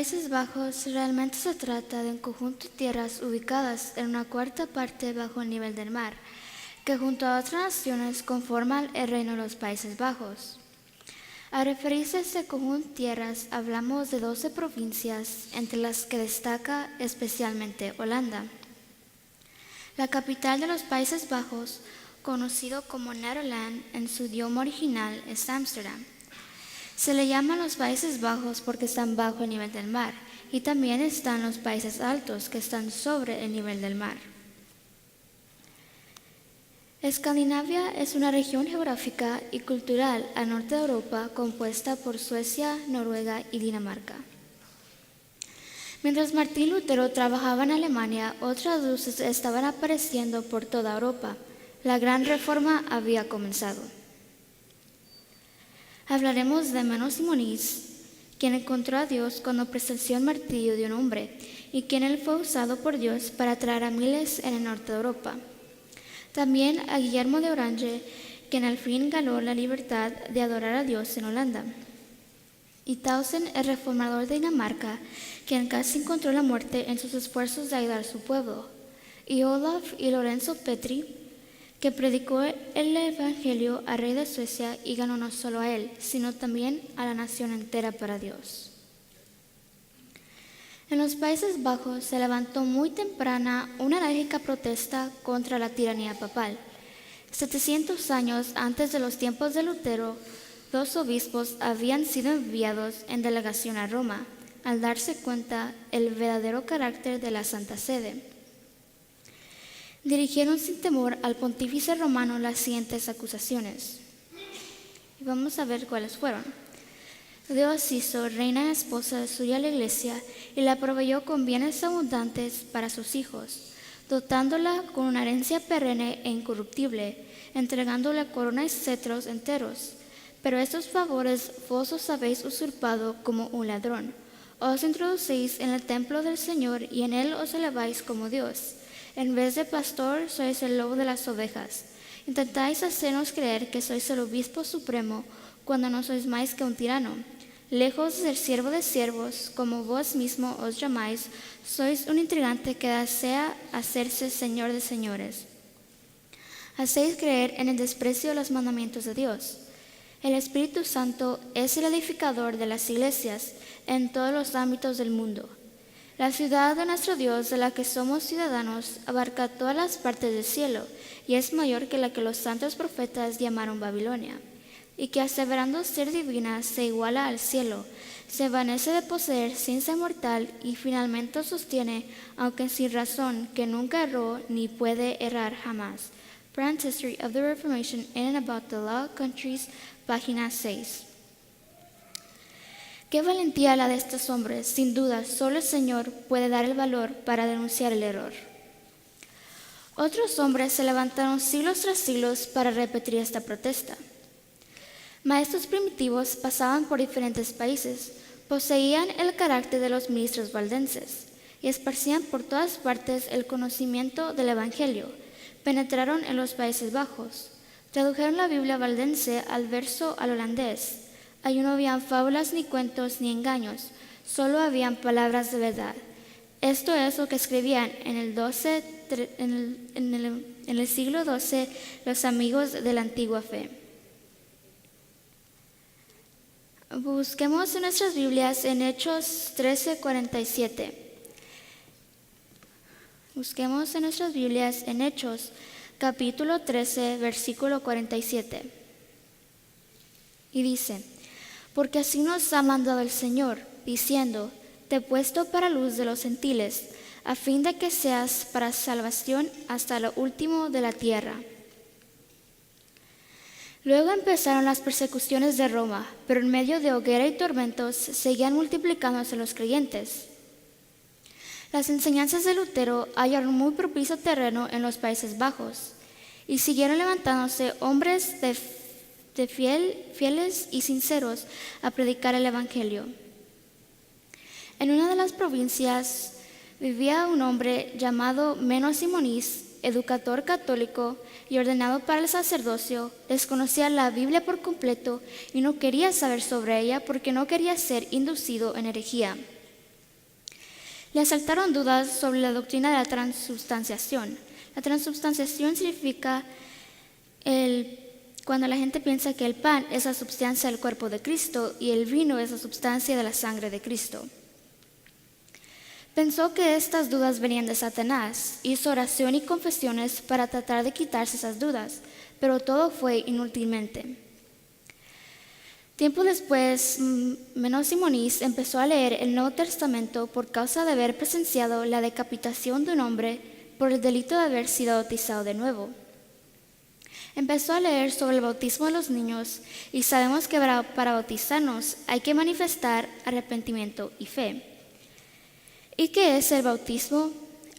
Países Bajos realmente se trata de un conjunto de tierras ubicadas en una cuarta parte bajo el nivel del mar, que junto a otras naciones conforman el reino de los Países Bajos. Al referirse a este conjunto de tierras, hablamos de 12 provincias, entre las que destaca especialmente Holanda. La capital de los Países Bajos, conocido como Nederland en su idioma original, es Ámsterdam. Se le llama los Países Bajos porque están bajo el nivel del mar, y también están los Países Altos, que están sobre el nivel del mar. Escandinavia es una región geográfica y cultural al norte de Europa compuesta por Suecia, Noruega y Dinamarca. Mientras Martín Lutero trabajaba en Alemania, otras luces estaban apareciendo por toda Europa. La Gran Reforma había comenzado. Hablaremos de Menno Simoniz, quien encontró a Dios cuando presenció el martirio de un hombre y quien él fue usado por Dios para traer a miles en el norte de Europa. También a Guillermo de Orange, quien al fin ganó la libertad de adorar a Dios en Holanda. Y Tausen, el reformador de Dinamarca, quien casi encontró la muerte en sus esfuerzos de ayudar a su pueblo. Y Olaf y Lorenzo Petri, que predicó el Evangelio al rey de Suecia y ganó no solo a él, sino también a la nación entera para Dios. En los Países Bajos se levantó muy temprana una enérgica protesta contra la tiranía papal. 700 años antes de los tiempos de Lutero, 2 obispos habían sido enviados en delegación a Roma, al darse cuenta el verdadero carácter de la Santa Sede. Dirigieron sin temor al pontífice romano las siguientes acusaciones. Y vamos a ver cuáles fueron. Dios hizo reina y esposa suya la iglesia y la proveyó con bienes abundantes para sus hijos, dotándola con una herencia perenne e incorruptible, entregándole corona y cetros enteros. Pero estos favores vos os habéis usurpado como un ladrón. Os introducéis en el templo del Señor y en él os eleváis como Dios. En vez de pastor, sois el lobo de las ovejas. Intentáis hacernos creer que sois el obispo supremo, cuando no sois más que un tirano. Lejos de ser siervo de siervos, como vos mismo os llamáis, sois un intrigante que desea hacerse señor de señores. Hacéis creer en el desprecio de los mandamientos de Dios. El Espíritu Santo es el edificador de las iglesias en todos los ámbitos del mundo. La ciudad de nuestro Dios, de la que somos ciudadanos, abarca todas las partes del cielo y es mayor que la que los santos profetas llamaron Babilonia, y que aseverando ser divina se iguala al cielo, se vanece de poseer sin ser mortal y finalmente sostiene, aunque sin razón, que nunca erró ni puede errar jamás. Brand's History of the Reformation in and About the Low Countries, página 6. Qué valentía la de estos hombres. Sin duda, solo el Señor puede dar el valor para denunciar el error. Otros hombres se levantaron siglos tras siglos para repetir esta protesta. Maestros primitivos pasaban por diferentes países, poseían el carácter de los ministros valdenses y esparcían por todas partes el conocimiento del Evangelio. Penetraron en los Países Bajos, tradujeron la Biblia valdense al verso al holandés. Allí no habían fábulas ni cuentos ni engaños, solo habían palabras de verdad. Esto es lo que escribían en el siglo XII los amigos de la antigua fe. Busquemos en nuestras Biblias en Hechos 13:47. Busquemos en nuestras Biblias en Hechos, capítulo 13, versículo 47. Y dice: porque así nos ha mandado el Señor, diciendo: te he puesto para luz de los gentiles, a fin de que seas para salvación hasta lo último de la tierra. Luego empezaron las persecuciones de Roma, pero en medio de hoguera y tormentos seguían multiplicándose los creyentes. Las enseñanzas de Lutero hallaron muy propicio terreno en los Países Bajos, y siguieron levantándose hombres fieles y sinceros a predicar el Evangelio. En una de las provincias vivía un hombre llamado Menno Simoniz, educador católico y ordenado para el sacerdocio. Desconocía la Biblia por completo y no quería saber sobre ella porque no quería ser inducido en herejía. Le asaltaron dudas sobre la doctrina de la transubstanciación. La transubstanciación significa cuando la gente piensa que el pan es la sustancia del cuerpo de Cristo y el vino es la sustancia de la sangre de Cristo. Pensó que estas dudas venían de Satanás. Hizo oración y confesiones para tratar de quitarse esas dudas, pero todo fue inútilmente. Tiempo después, Menno Simoniz empezó a leer el Nuevo Testamento por causa de haber presenciado la decapitación de un hombre por el delito de haber sido bautizado de nuevo. Empezó a leer sobre el bautismo de los niños y sabemos que para bautizarnos hay que manifestar arrepentimiento y fe. ¿Y qué es el bautismo?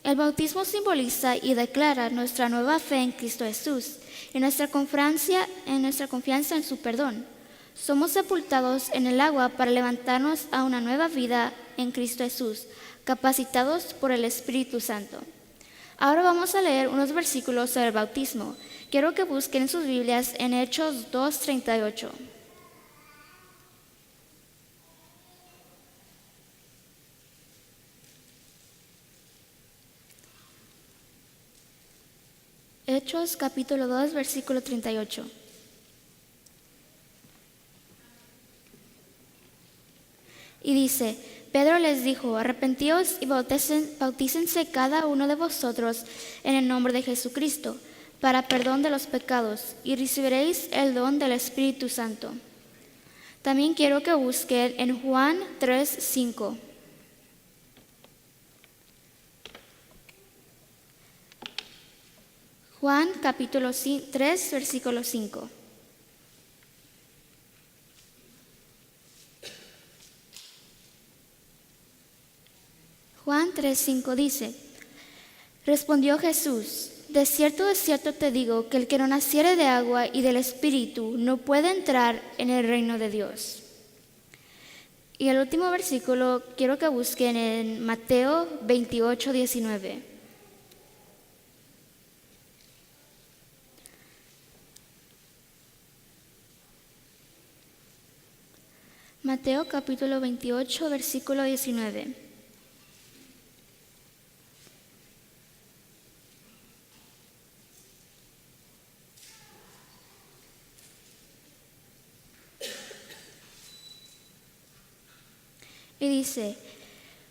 El bautismo simboliza y declara nuestra nueva fe en Cristo Jesús y nuestra confianza en su perdón. Somos sepultados en el agua para levantarnos a una nueva vida en Cristo Jesús, capacitados por el Espíritu Santo. Ahora vamos a leer unos versículos sobre el bautismo. Quiero que busquen sus Biblias en Hechos 2:38. Hechos capítulo 2, versículo 38. Y dice: Pedro les dijo: arrepentíos y bautícense cada uno de vosotros en el nombre de Jesucristo, para perdón de los pecados, y recibiréis el don del Espíritu Santo. También quiero que busquen en Juan 3:5. Juan capítulo 3, versículo 5. Juan 3:5 dice: respondió Jesús: de cierto te digo que el que no naciere de agua y del Espíritu no puede entrar en el reino de Dios. Y el último versículo quiero que busquen en Mateo 28:19. Mateo capítulo 28, versículo 19. Y dice: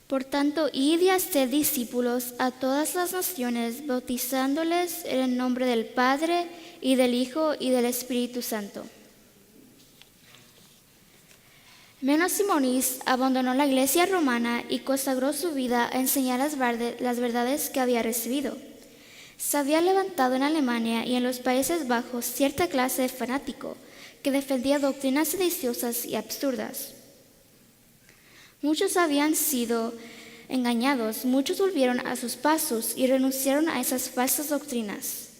por tanto, id y haced discípulos a todas las naciones, bautizándoles en el nombre del Padre, y del Hijo, y del Espíritu Santo. Menno Simoniz abandonó la iglesia romana y consagró su vida a enseñar las verdades que había recibido. Se había levantado en Alemania y en los Países Bajos cierta clase de fanático que defendía doctrinas sediciosas y absurdas. Muchos habían sido engañados, muchos volvieron a sus pasos y renunciaron a esas falsas doctrinas.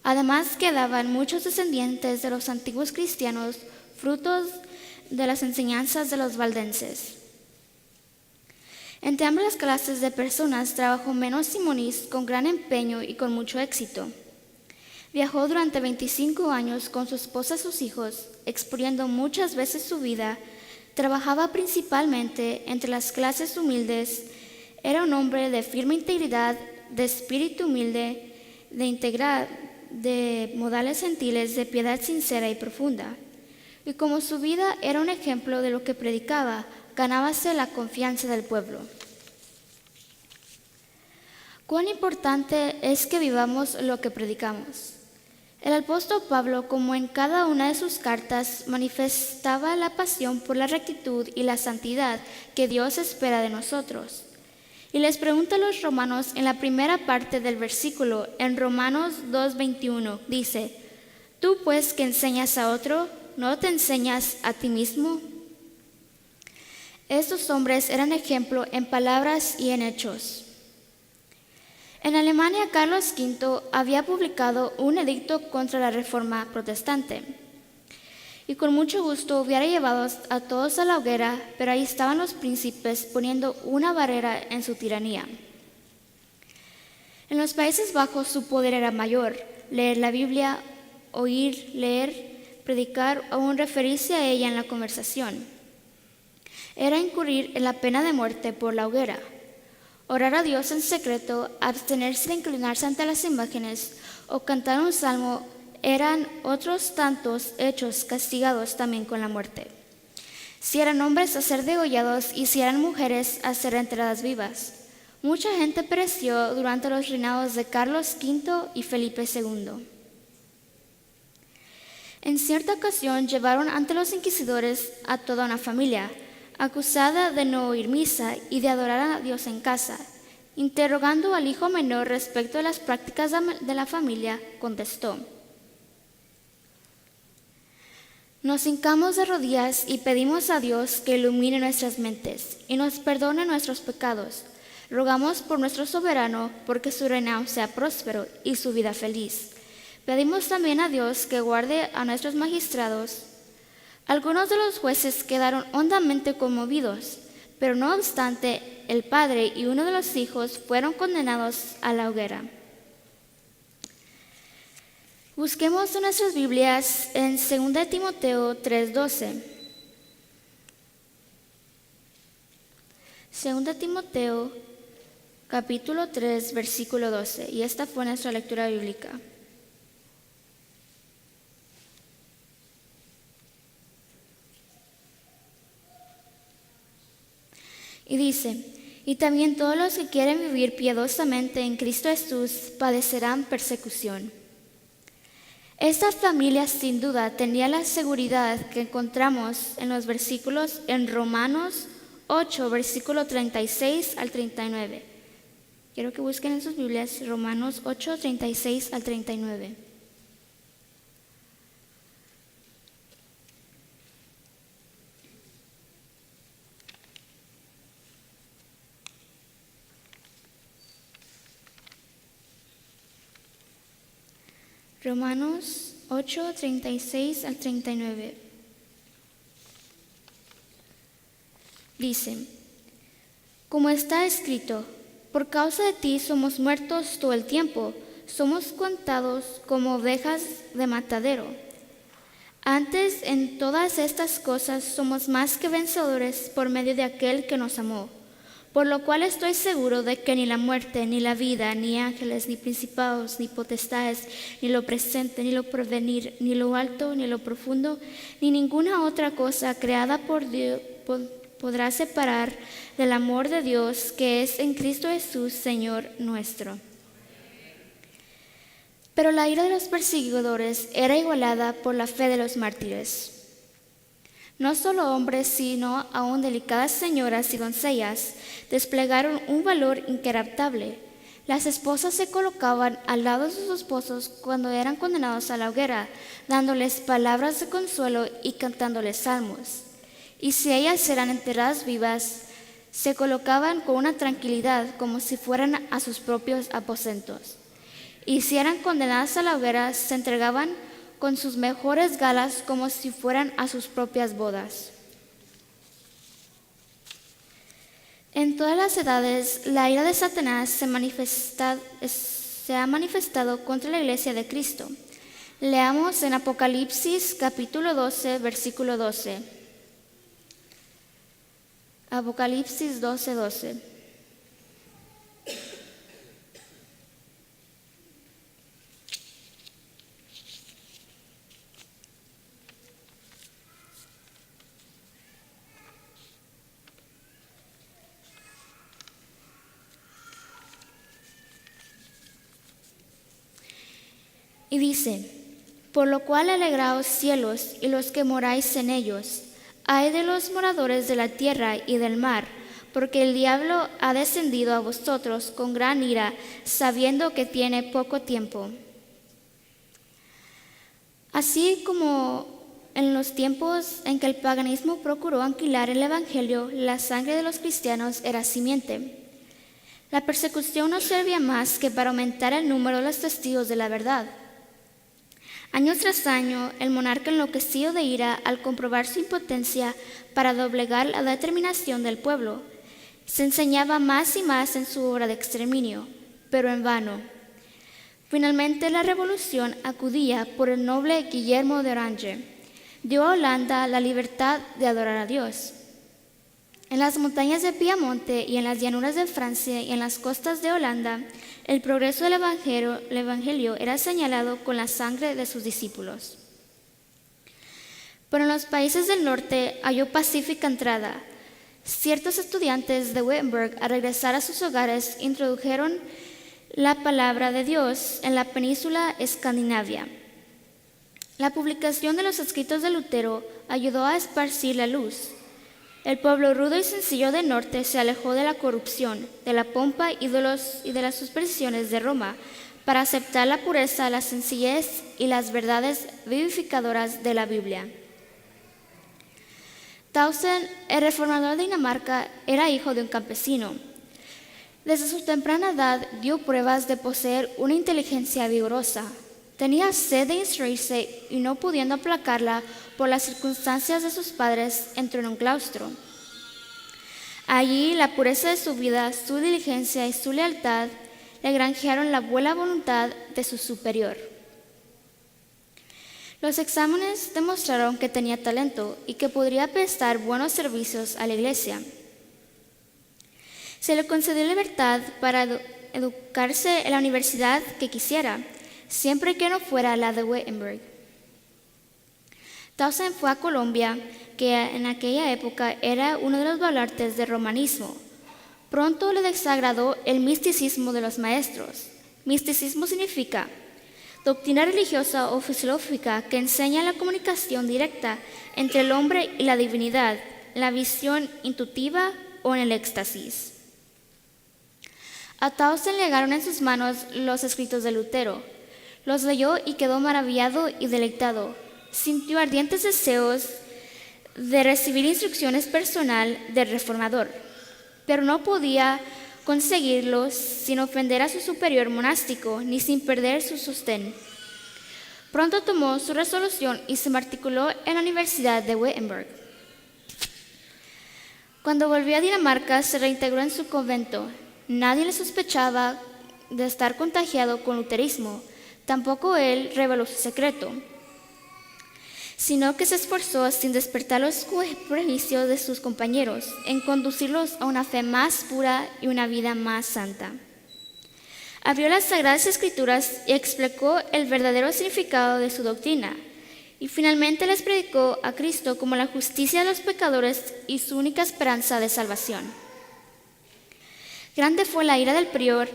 Además, quedaban muchos descendientes de los antiguos cristianos, frutos de las enseñanzas de los valdenses. Entre ambas clases de personas trabajó Menno Simoniz con gran empeño y con mucho éxito. Viajó durante 25 años con su esposa y sus hijos, exponiendo muchas veces su vida. Trabajaba principalmente entre las clases humildes. Era un hombre de firme integridad, de espíritu humilde, de modales gentiles, de piedad sincera y profunda. Y como su vida era un ejemplo de lo que predicaba, ganábase la confianza del pueblo. Cuán importante es que vivamos lo que predicamos. El apóstol Pablo, como en cada una de sus cartas, manifestaba la pasión por la rectitud y la santidad que Dios espera de nosotros. Y les pregunta a los romanos en la primera parte del versículo, en Romanos 2:21, dice: ¿tú pues que enseñas a otro, no te enseñas a ti mismo? Estos hombres eran ejemplo en palabras y en hechos. En Alemania, Carlos V había publicado un edicto contra la Reforma protestante y con mucho gusto hubiera llevado a todos a la hoguera, pero ahí estaban los príncipes poniendo una barrera en su tiranía. En los Países Bajos su poder era mayor: leer la Biblia, oír, leer, predicar o aún referirse a ella en la conversación. Era incurrir en la pena de muerte por la hoguera. orar a Dios en secreto, abstenerse de inclinarse ante las imágenes o cantar un salmo eran otros tantos hechos castigados también con la muerte. Si eran hombres, a ser degollados, y si eran mujeres, a ser enterradas vivas. Mucha gente pereció durante los reinados de Carlos V y Felipe II. En cierta ocasión llevaron ante los inquisidores a toda una familia, acusada de no oír misa y de adorar a Dios en casa. Interrogando al hijo menor respecto a las prácticas de la familia, contestó: nos hincamos de rodillas y pedimos a Dios que ilumine nuestras mentes y nos perdone nuestros pecados. Rogamos por nuestro soberano, porque su reinado sea próspero y su vida feliz. Pedimos también a Dios que guarde a nuestros magistrados. Algunos de los jueces quedaron hondamente conmovidos, pero no obstante, el padre y uno de los hijos fueron condenados a la hoguera. Busquemos en nuestras Biblias en 2 Timoteo 3:12. 2 Timoteo capítulo 3, versículo 12. Y esta fue nuestra lectura bíblica. Y dice: y también todos los que quieren vivir piadosamente en Cristo Jesús padecerán persecución. Esta familia sin duda tenía la seguridad que encontramos en los versículos en Romanos 8, versículo 36 al 39. Quiero que busquen en sus Biblias Romanos 8, 36 al 39. Romanos 8, 36 al 39. Dice: como está escrito, por causa de ti somos muertos todo el tiempo, somos contados como ovejas de matadero. Antes, en todas estas cosas somos más que vencedores por medio de aquel que nos amó. Por lo cual estoy seguro de que ni la muerte, ni la vida, ni ángeles, ni principados, ni potestades, ni lo presente, ni lo porvenir, ni lo alto, ni lo profundo, ni ninguna otra cosa creada por Dios podrá separar del amor de Dios que es en Cristo Jesús, Señor nuestro. Pero la ira de los perseguidores era igualada por la fe de los mártires. No solo hombres, sino aún delicadas señoras y doncellas desplegaron un valor inquebrantable. Las esposas se colocaban al lado de sus esposos cuando eran condenados a la hoguera, dándoles palabras de consuelo y cantándoles salmos. Y si ellas eran enterradas vivas, se colocaban con una tranquilidad como si fueran a sus propios aposentos. Y si eran condenadas a la hoguera, se entregaban con sus mejores galas como si fueran a sus propias bodas. En todas las edades, la ira de Satanás se ha manifestado contra la iglesia de Cristo. Leamos en Apocalipsis capítulo 12, versículo 12. Apocalipsis 12, 12. Y dice: por lo cual alegraos cielos y los que moráis en ellos. Ay de los moradores de la tierra y del mar, porque el diablo ha descendido a vosotros con gran ira, sabiendo que tiene poco tiempo. Así como en los tiempos en que el paganismo procuró aniquilar el evangelio, la sangre de los cristianos era simiente. La persecución no servía más que para aumentar el número de los testigos de la verdad. Año tras año, el monarca enloquecido de ira al comprobar su impotencia para doblegar la determinación del pueblo, se ensañaba más y más en su obra de exterminio, pero en vano. Finalmente la revolución, acudida por el noble Guillermo de Orange, dio a Holanda la libertad de adorar a Dios. En las montañas de Piamonte y en las llanuras de Francia y en las costas de Holanda, el progreso del evangelio era señalado con la sangre de sus discípulos. Pero en los países del norte halló pacífica entrada. Ciertos estudiantes de Wittenberg, al regresar a sus hogares, introdujeron la palabra de Dios en la península escandinavia. La publicación de los escritos de Lutero ayudó a esparcir la luz. El pueblo rudo y sencillo del norte se alejó de la corrupción, de la pompa y de las supersticiones de Roma para aceptar la pureza, la sencillez y las verdades vivificadoras de la Biblia. Tausen, el reformador de Dinamarca, era hijo de un campesino. Desde su temprana edad dio pruebas de poseer una inteligencia vigorosa. Tenía sed de instruirse y no pudiendo aplacarla por las circunstancias de sus padres, entró en un claustro. Allí la pureza de su vida, su diligencia y su lealtad le granjearon la buena voluntad de su superior. Los exámenes demostraron que tenía talento y que podría prestar buenos servicios a la iglesia. Se le concedió libertad para educarse en la universidad que quisiera, siempre que no fuera la de Wittenberg. Tausen fue a Colombia, que en aquella época era uno de los baluartes del romanismo. Pronto le desagradó el misticismo de los maestros. Misticismo significa doctrina religiosa o filosófica que enseña la comunicación directa entre el hombre y la divinidad, la visión intuitiva o en el éxtasis. A Tausen le llegaron en sus manos los escritos de Lutero. Los leyó y quedó maravillado y deleitado. Sintió ardientes deseos de recibir instrucciones personal del reformador, pero no podía conseguirlos sin ofender a su superior monástico ni sin perder su sostén. Pronto tomó su resolución y se matriculó en la Universidad de Wittenberg. Cuando volvió a Dinamarca, se reintegró en su convento. Nadie le sospechaba de estar contagiado con luterismo. Tampoco él reveló su secreto, sino que se esforzó, sin despertar los prejuicios de sus compañeros, en conducirlos a una fe más pura y una vida más santa. Abrió las Sagradas Escrituras y explicó el verdadero significado de su doctrina, y finalmente les predicó a Cristo como la justicia de los pecadores y su única esperanza de salvación. Grande fue la ira del prior,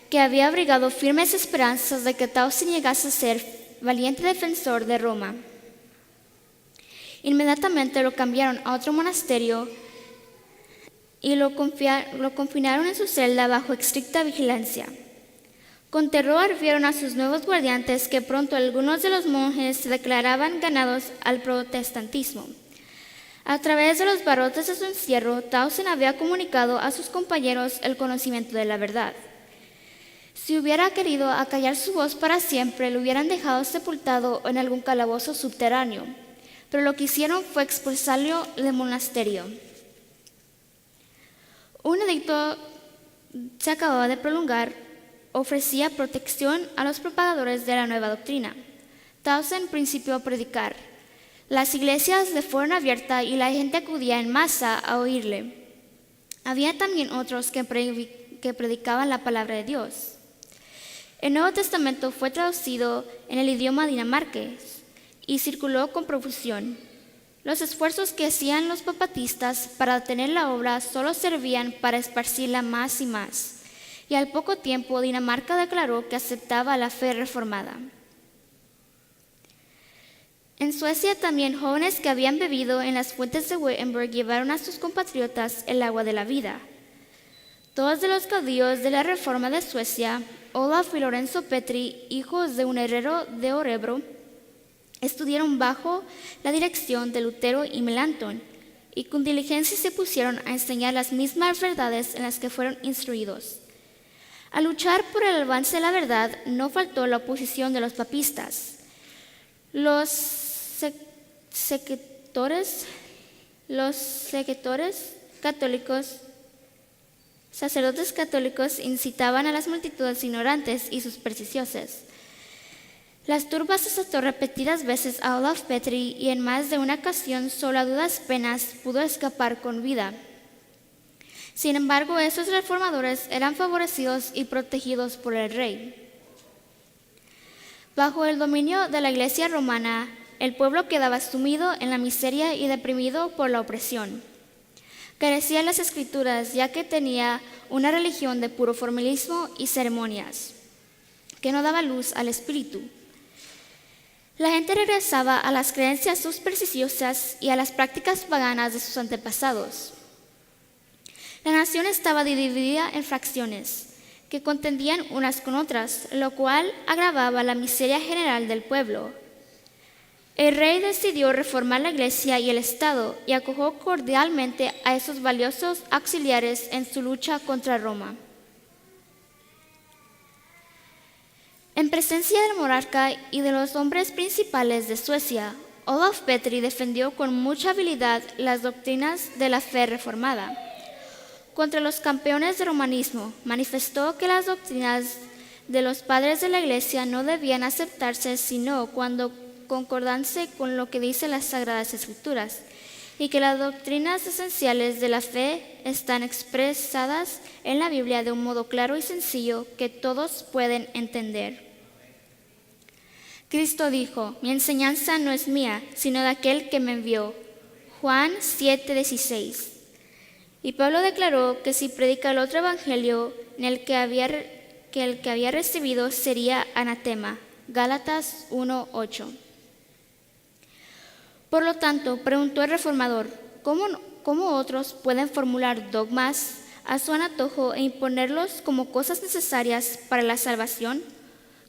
que había abrigado firmes esperanzas de que Tausen llegase a ser valiente defensor de Roma. Inmediatamente lo cambiaron a otro monasterio y lo confinaron en su celda bajo estricta vigilancia. Con terror vieron a sus nuevos guardianes que pronto algunos de los monjes se declaraban ganados al protestantismo. A través de los barrotes de su encierro, Tausen había comunicado a sus compañeros el conocimiento de la verdad. Si hubiera querido acallar su voz para siempre, lo hubieran dejado sepultado en algún calabozo subterráneo, pero lo que hicieron fue expulsarlo del monasterio. Un edicto se acababa de promulgar, ofrecía protección a los propagadores de la nueva doctrina. Tausen principió a predicar. Las iglesias le fueron abiertas y la gente acudía en masa a oírle. Había también otros que predicaban la palabra de Dios. El Nuevo Testamento fue traducido en el idioma dinamarqués y circuló con profusión. Los esfuerzos que hacían los papatistas para detener la obra solo servían para esparcirla más y más, y al poco tiempo Dinamarca declaró que aceptaba la fe reformada. En Suecia también jóvenes que habían bebido en las fuentes de Wittenberg llevaron a sus compatriotas el agua de la vida. Dos de los caudillos de la Reforma de Suecia, Olaf y Lorenzo Petri, hijos de un herrero de Örebro, estudiaron bajo la dirección de Lutero y Melanchthon y con diligencia se pusieron a enseñar las mismas verdades en las que fueron instruidos. Al luchar por el avance de la verdad, no faltó la oposición de los papistas. Los sacerdotes católicos incitaban a las multitudes ignorantes y supersticiosas. Las turbas asaltó repetidas veces a Olaf Petri y en más de una ocasión, solo a duras penas, pudo escapar con vida. Sin embargo, estos reformadores eran favorecidos y protegidos por el rey. Bajo el dominio de la Iglesia romana, el pueblo quedaba sumido en la miseria y deprimido por la opresión. Carecía de las escrituras, ya que tenía una religión de puro formalismo y ceremonias, que no daba luz al espíritu. La gente regresaba a las creencias supersticiosas y a las prácticas paganas de sus antepasados. La nación estaba dividida en fracciones que contendían unas con otras, lo cual agravaba la miseria general del pueblo. El rey decidió reformar la iglesia y el Estado y acogió cordialmente a esos valiosos auxiliares en su lucha contra Roma. En presencia del monarca y de los hombres principales de Suecia, Olof Petri defendió con mucha habilidad las doctrinas de la fe reformada. Contra los campeones del romanismo, manifestó que las doctrinas de los padres de la iglesia no debían aceptarse sino cuando concordasen con lo que dicen las Sagradas Escrituras, y que las doctrinas esenciales de la fe están expresadas en la Biblia de un modo claro y sencillo que todos pueden entender. Cristo dijo: mi enseñanza no es mía, sino de aquel que me envió. Juan 7:16. Y Pablo declaró que si predica el otro evangelio, el que había recibido sería anatema. Gálatas 1:8. Por lo tanto, preguntó el reformador, ¿cómo otros pueden formular dogmas a su antojo e imponerlos como cosas necesarias para la salvación?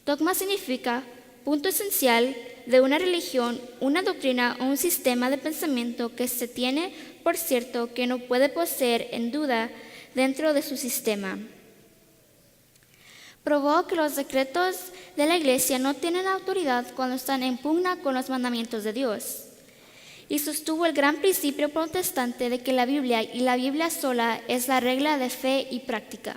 Dogma significa punto esencial de una religión, una doctrina o un sistema de pensamiento que se tiene por cierto que no puede poseer en duda dentro de su sistema. Probó que los decretos de la Iglesia no tienen autoridad cuando están en pugna con los mandamientos de Dios. Y sostuvo el gran principio protestante de que la Biblia y la Biblia sola es la regla de fe y práctica.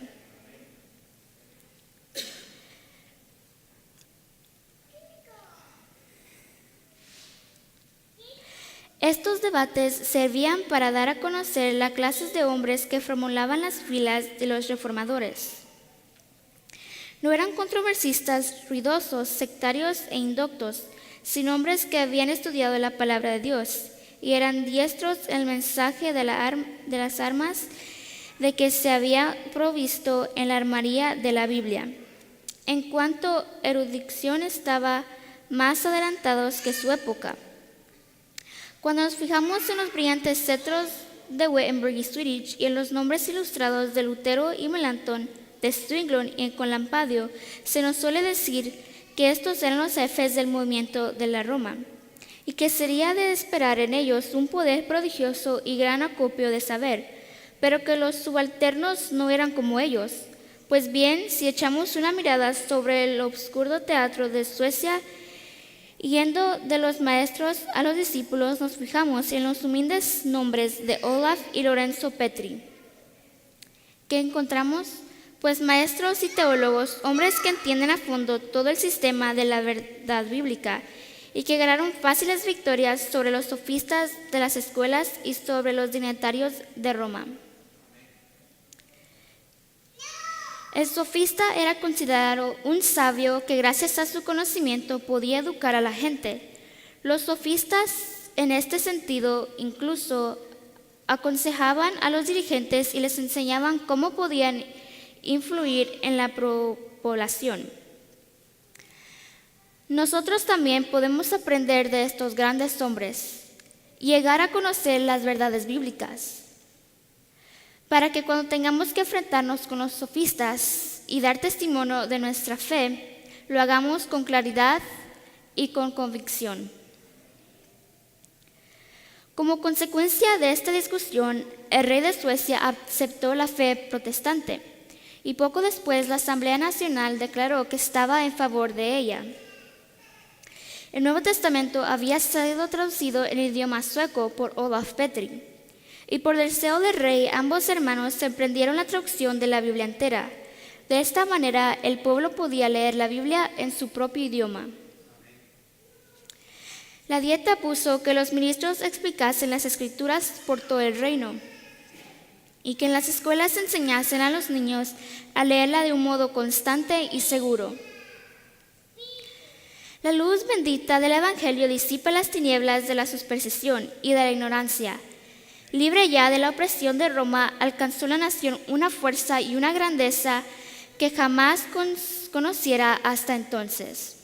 Estos debates servían para dar a conocer las clases de hombres que formulaban las filas de los reformadores. No eran controversistas, ruidosos, sectarios e indoctos, sino hombres que habían estudiado la palabra de Dios y eran diestros en el mensaje de las armas de que se había provisto en la armería de la Biblia. En cuanto a erudición, estaban más adelantados que su época. Cuando nos fijamos en los brillantes cetros de Wittenberg y Swedenborg y en los nombres ilustrados de Lutero y Melanchthon, de Zwinglio y con Lampadio, se nos suele decir que estos eran los jefes del movimiento de la Roma y que sería de esperar en ellos un poder prodigioso y gran acopio de saber, pero que los subalternos no eran como ellos. Pues bien, si echamos una mirada sobre el obscuro teatro de Suecia, yendo de los maestros a los discípulos, nos fijamos en los humildes nombres de Olaf y Lorenzo Petri. ¿Qué encontramos? Pues maestros y teólogos, hombres que entienden a fondo todo el sistema de la verdad bíblica y que ganaron fáciles victorias sobre los sofistas de las escuelas y sobre los dignatarios de Roma. El sofista era considerado un sabio que gracias a su conocimiento podía educar a la gente. Los sofistas, en este sentido, incluso aconsejaban a los dirigentes y les enseñaban cómo podían influir en la población. Nosotros también podemos aprender de estos grandes hombres y llegar a conocer las verdades bíblicas, para que cuando tengamos que enfrentarnos con los sofistas y dar testimonio de nuestra fe, lo hagamos con claridad y con convicción. Como consecuencia de esta discusión, el rey de Suecia aceptó la fe protestante y poco después la Asamblea Nacional declaró que estaba en favor de ella. El Nuevo Testamento había sido traducido en el idioma sueco por Olof Petri. Y por deseo del rey, ambos hermanos emprendieron la traducción de la Biblia entera. De esta manera, el pueblo podía leer la Biblia en su propio idioma. La dieta puso que los ministros explicasen las escrituras por todo el reino. y que en las escuelas enseñasen a los niños a leerla de un modo constante y seguro. La luz bendita del Evangelio disipa las tinieblas de la superstición y de la ignorancia. Libre ya de la opresión de Roma, alcanzó la nación una fuerza y una grandeza que jamás conociera hasta entonces.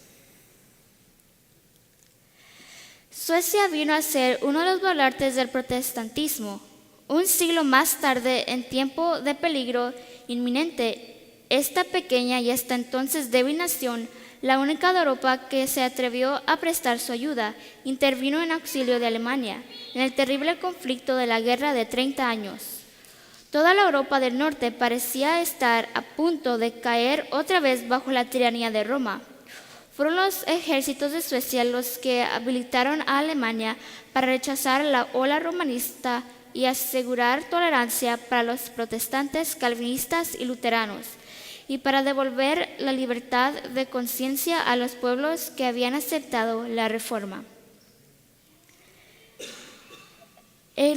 Suecia vino a ser uno de los baluartes del protestantismo. Un siglo más tarde, en tiempo de peligro inminente, esta pequeña y hasta entonces débil nación, la única de Europa que se atrevió a prestar su ayuda, intervino en auxilio de Alemania en el terrible conflicto de la Guerra de 30 años. Toda la Europa del Norte parecía estar a punto de caer otra vez bajo la tiranía de Roma. Fueron los ejércitos de Suecia los que habilitaron a Alemania para rechazar la ola romanista y asegurar tolerancia para los protestantes, calvinistas y luteranos, y para devolver la libertad de conciencia a los pueblos que habían aceptado la reforma. En el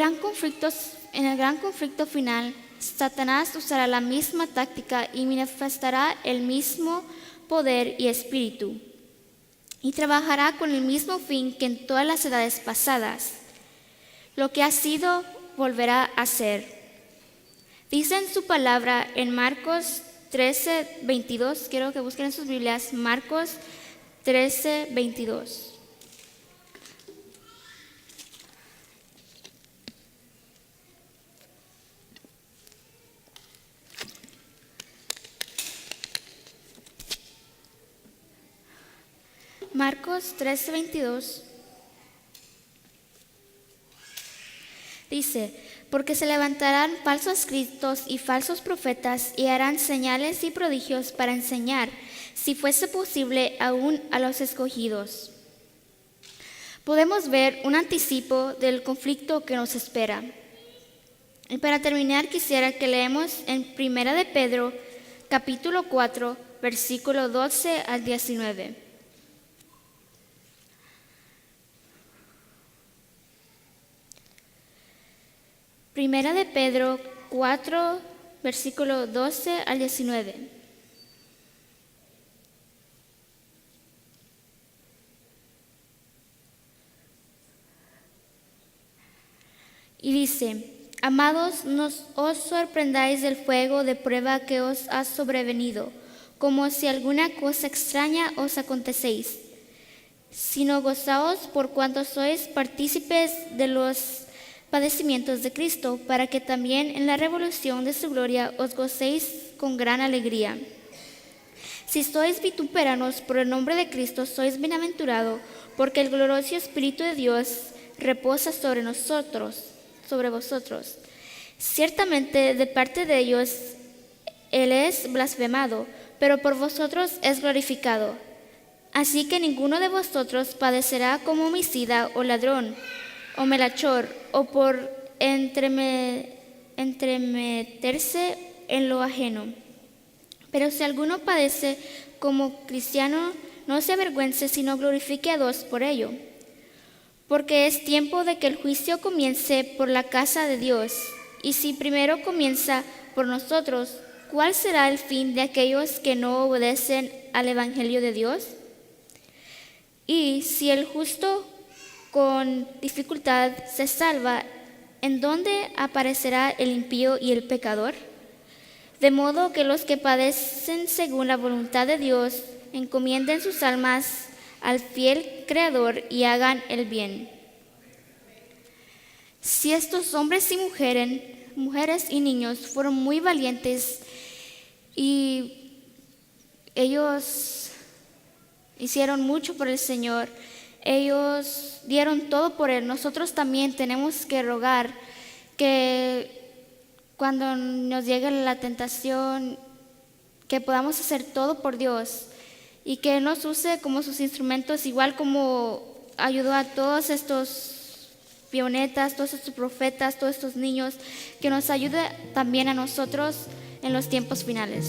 gran conflicto final, Satanás usará la misma táctica y manifestará el mismo poder y espíritu, y trabajará con el mismo fin que en todas las edades pasadas. Lo que ha sido, volverá a ser. Dice en su palabra en Marcos 13:22, quiero que busquen en sus Biblias, Marcos 13:22. Marcos 13:22 dice: porque se levantarán falsos cristos y falsos profetas y harán señales y prodigios para enseñar, si fuese posible, aún a los escogidos. Podemos ver un anticipo del conflicto que nos espera. Y para terminar, quisiera que leemos en 1 de Pedro, capítulo 4, versículo 12 al 19. Primera de Pedro 4, versículo 12 al 19. Y dice: amados, no os sorprendáis del fuego de prueba que os ha sobrevenido, como si alguna cosa extraña os acontecéis, sino gozaos por cuanto sois partícipes de los padecimientos de Cristo, para que también en la revelación de su gloria os gocéis con gran alegría. Si sois vituperados por el nombre de Cristo, sois bienaventurados, porque el glorioso Espíritu de Dios reposa sobre vosotros. Ciertamente de parte de ellos Él es blasfemado, pero por vosotros es glorificado. Así que ninguno de vosotros padecerá como homicida o ladrón, o melachor, o por entremeterse en lo ajeno. Pero si alguno padece como cristiano, no se avergüence, sino glorifique a Dios por ello. Porque es tiempo de que el juicio comience por la casa de Dios. Y si primero comienza por nosotros, ¿cuál será el fin de aquellos que no obedecen al Evangelio de Dios? Y si el justo con dificultad se salva, ¿en dónde aparecerá el impío y el pecador? De modo que los que padecen según la voluntad de Dios encomienden sus almas al fiel Creador y hagan el bien. Si estos hombres y mujeres y niños fueron muy valientes y ellos hicieron mucho por el Señor, ellos dieron todo por Él, nosotros también tenemos que rogar que cuando nos llegue la tentación, que podamos hacer todo por Dios y que Él nos use como sus instrumentos, igual como ayudó a todos estos pionetas, todos estos profetas, todos estos niños, que nos ayude también a nosotros en los tiempos finales.